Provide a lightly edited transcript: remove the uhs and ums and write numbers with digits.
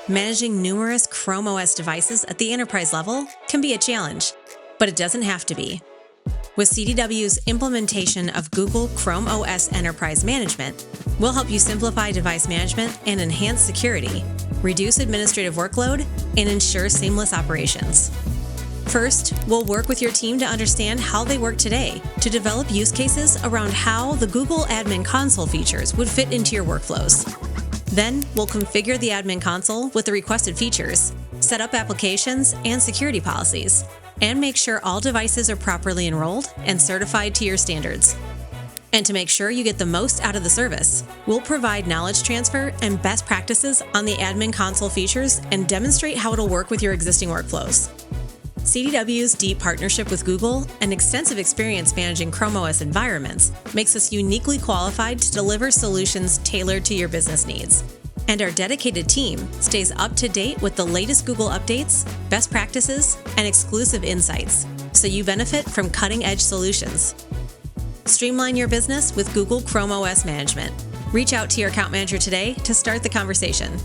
Managing numerous ChromeOS devices at the enterprise level can be a challenge, but it doesn't have to be. With CDW's implementation of Google ChromeOS Enterprise Management, we'll help you simplify device management and enhance security, reduce administrative workload, and ensure seamless operations. First, we'll work with your team to understand how they work today to develop use cases around how the Google Admin Console features would fit into your workflows. Then, we'll configure the Admin Console with the requested features, set up applications and security policies, and make sure all devices are properly enrolled and certified to your standards. And to make sure you get the most out of the service, we'll provide knowledge transfer and best practices on the Admin Console features and demonstrate how it'll work with your existing workflows. CDW's deep partnership with Google and extensive experience managing ChromeOS environments makes us uniquely qualified to deliver solutions tailored to your business needs. And our dedicated team stays up to date with the latest Google updates, best practices, and exclusive insights, so you benefit from cutting-edge solutions. Streamline your business with Google ChromeOS Management. Reach out to your account manager today to start the conversation.